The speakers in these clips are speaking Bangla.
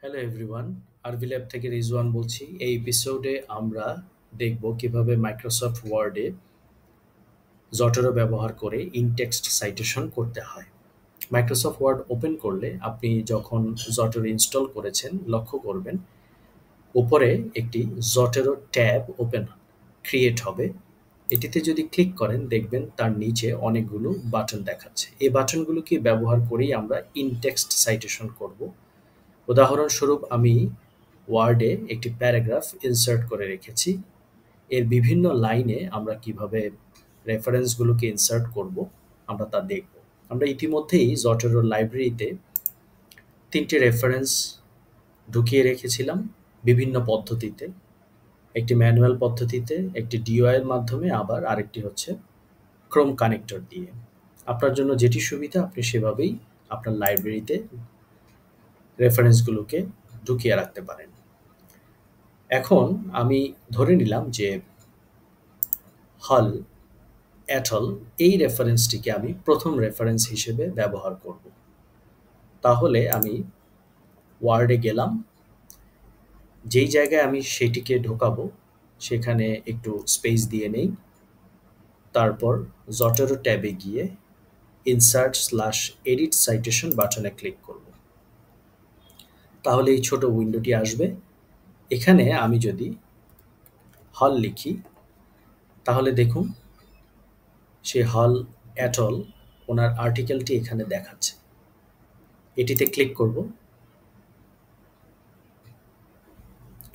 হ্যালো এভরিওয়ান, আরভি ল্যাব থেকে রিজওয়ান বলছি। এই এপিসোডে আমরা দেখব কিভাবে মাইক্রোসফট ওয়ার্ডে জটেরো ব্যবহার করে ইনটেক্সট সাইটেশন করতে হয়। মাইক্রোসফট ওয়ার্ড ওপেন করলে আপনি যখন জটেরো ইনস্টল করেছেন লক্ষ্য করবেন উপরে একটি জটেরো ট্যাব ওপেন ক্রিয়েট হবে। এটিতে যদি ক্লিক করেন দেখবেন তার নিচে অনেকগুলো বাটন দেখাচ্ছে। এই বাটনগুলোকে ব্যবহার করেই আমরা ইনটেক্সট সাইটেশন করব। উদাহরণস্বরূপ আমি ওয়ার্ডে একটি প্যারাগ্রাফ ইনসার্ট করে রেখেছি। এর বিভিন্ন লাইনে আমরা কিভাবে রেফারেন্সগুলোকে ইনসার্ট করব আমরা তা দেখব। আমরা ইতিমধ্যেই জটেরো লাইব্রেরিতে ৩টি রেফারেন্স ঢুকিয়ে রেখেছিলাম বিভিন্ন পদ্ধতিতে। একটি ম্যানুয়াল পদ্ধতিতে, একটি ডিওআই এর মাধ্যমে, আবার আরেকটি হচ্ছে ক্রোম কানেক্টর দিয়ে। আপনার জন্য যেটি সুবিধা আপনি সেভাবেই আপনার লাইব্রেরিতে রেফারেন্সগুলোকে ঢুকিয়ে রাখতে পারেন। এখন আমি ধরে নিলাম যে হল অ্যাটল এই রেফারেন্সটিকে আমি প্রথম রেফারেন্স হিসেবে ব্যবহার করব। তাহলে আমি ওয়ার্ডে গেলাম, যেই জায়গায় আমি সেটিকে ঢোকাবো সেখানে একটু স্পেস দিয়ে নেই, তারপর জটেরো ট্যাবে গিয়ে ইনসার্ট/এডিট সাইটেশন বাটনে ক্লিক করব। তাহলে এই ছোট উইন্ডোটি আসবে। এখানে আমি যদি হল লিখি তাহলে দেখুন সে হল অ্যাটল ওনার আর্টিকেলটি এখানে দেখাচ্ছে। এটিতে ক্লিক করব,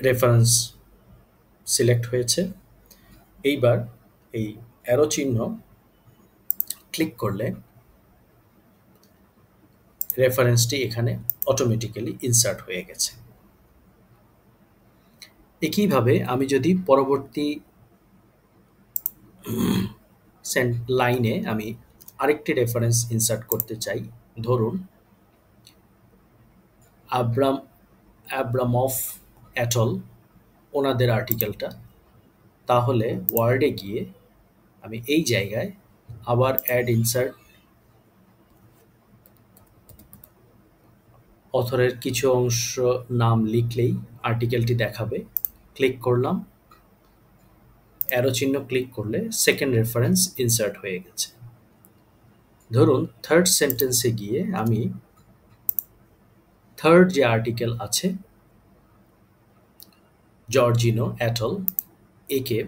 রেফারেন্স সিলেক্ট হয়েছে। এইবার এই অ্যারো চিহ্ন ক্লিক করলে রেফারেন্সটি এখানে অটোমেটিক্যালি ইনসার্ট হয়ে গেছে। একইভাবে আমি যদি পরবর্তী লাইনে আমি আরেকটি রেফারেন্স ইনসার্ট করতে চাই, ধরুন আব্রামফ অ্যাটল ওনাদের আর্টিকেলটা, তাহলে ওয়ার্ডে গিয়ে আমি এই জায়গায় আবার অ্যাড ইনসার্ট অথরের কিছু অংশ নাম লিখলেই আর্টিকেলটি দেখাবে। ক্লিক করলাম, অ্যারো চিহ্ন ক্লিক করলে সেকেন্ড রেফারেন্স ইনসার্ট হয়ে গেছে। ধরুন থার্ড সেন্টেন্সে গিয়ে আমি থার্ড যে আর্টিকেল আছে জর্জিনো অ্যাটল একে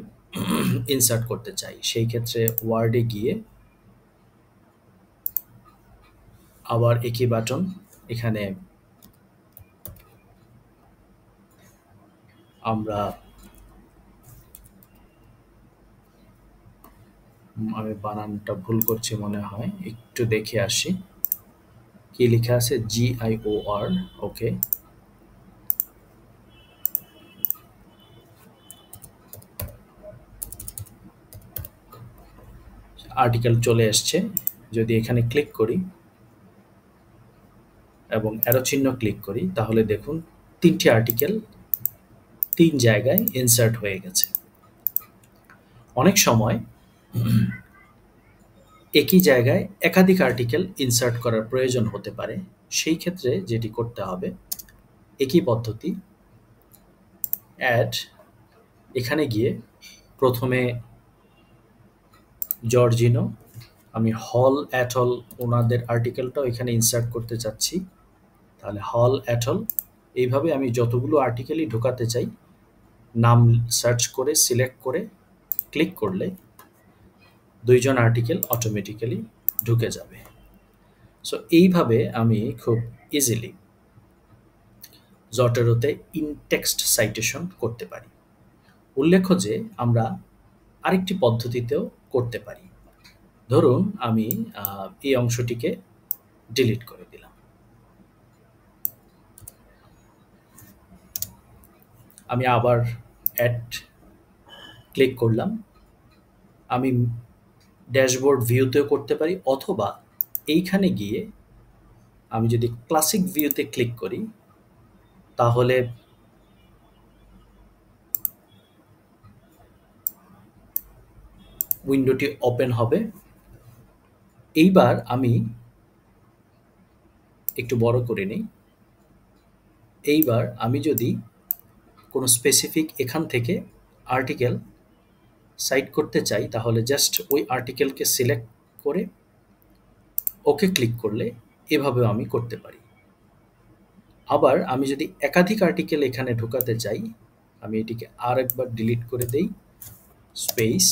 ইনসার্ট করতে চাই। সেই ক্ষেত্রে ওয়ার্ডে গিয়ে আবার একই বাটন, এখানে আমরা আমি বানানটা ভুল করছি মনে হয়, একটু দেখে আসি কি লেখা আছে, GIOR। ওকে, আর্টিকেল চলে এসছে। যদি এখানে ক্লিক করি এবং অ্যারো চিহ্ন ক্লিক করি তাহলে দেখুন ৩টি আর্টিকেল ৩ জায়গায় ইনসার্ট হয়ে গেছে। অনেক সময় একই জায়গায় একাধিক আর্টিকেল ইনসার্ট করার প্রয়োজন হতে পারে। সেই ক্ষেত্রে যেটি করতে হবে একই পদ্ধতি, অ্যাড, এখানে গিয়ে প্রথমে জর্জিনো, আমি হল অ্যাটল ওনাদের আর্টিকেলটাও এখানে ইনসার্ট করতে চাচ্ছি। তাহলে হল অ্যাটল, এইভাবে আমি যতগুলো আর্টিকেলই ঢোকাতে চাই নাম সার্চ করে সিলেক্ট করে ক্লিক করলে ২ জন আর্টিকেল অটোমেটিক্যালি ঢুকে যাবে। সো এইভাবে আমি খুব ইজিলি জটেরোতে ইনটেক্সট সাইটেশন করতে পারি। উল্লেখ্য যে আমরা আরেকটি পদ্ধতিতেও করতে পারি। ধরুন আমি এই অংশটিকে ডিলিট করে দিলাম। আমি আবার অ্যাড ক্লিক করলাম। আমি ড্যাশবোর্ড ভিউতেও করতে পারি, অথবা এইখানে গিয়ে আমি যদি ক্লাসিক ভিউতে ক্লিক করি তাহলে উইন্ডোটি ওপেন হবে। এইবার আমি একটু বড় করে নিই। এইবার আমি যদি কোনো স্পেসিফিক এখান থেকে আর্টিকেল সাইট করতে চাই তাহলে জাস্ট ওই আর্টিকেলকে সিলেক্ট করে ওকে ক্লিক করলে এভাবেও আমি করতে পারি। আবার আমি যদি একাধিক আর্টিকেল এখানে ঢোকাতে চাই, আমি এটিকে আরেকবার ডিলিট করে দেই, স্পেস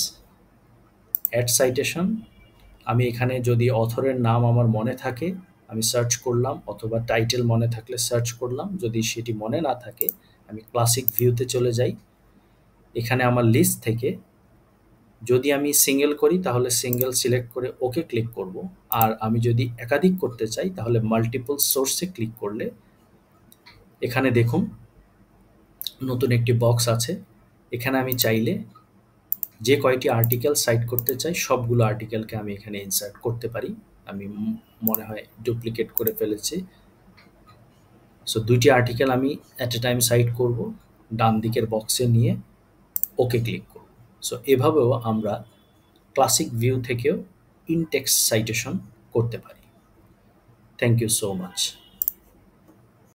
অ্যাড সাইটেশন। আমি এখানে যদি অথরের নাম আমার মনে থাকে আমি সার্চ করলাম, অথবা টাইটেল মনে থাকলে সার্চ করলাম। যদি সেটি মনে না থাকে আমি ক্লাসিক ভিউতে চলে যাই। এখানে আমার লিস্ট থেকে যদি আমি সিঙ্গেল করি তাহলে সিঙ্গেল সিলেক্ট করে ওকে ক্লিক করব। আর আমি যদি একাধিক করতে চাই তাহলে মাল্টিপল সোর্সে ক্লিক করলে এখানে দেখুন নতুন একটি বক্স আছে। এখানে আমি চাইলে যে কয়টি আর্টিকেল সাইট করতে চাই সবগুলো আর্টিকেলকে আমি এখানে ইনসার্ট করতে পারি। আমি মনে হয় ডুপ্লিকেট করে ফেলেছি। সো ২টি আর্টিকেল আমি অ্যাট এ টাইম সাইট করব, ডান দিকের বক্সে নিয়ে ওকে ক্লিক করব। সো এভাবেও আমরা ক্লাসিক ভিউ থেকেও ইনটেক্সট সাইটেশন করতে পারি। Thank you so much.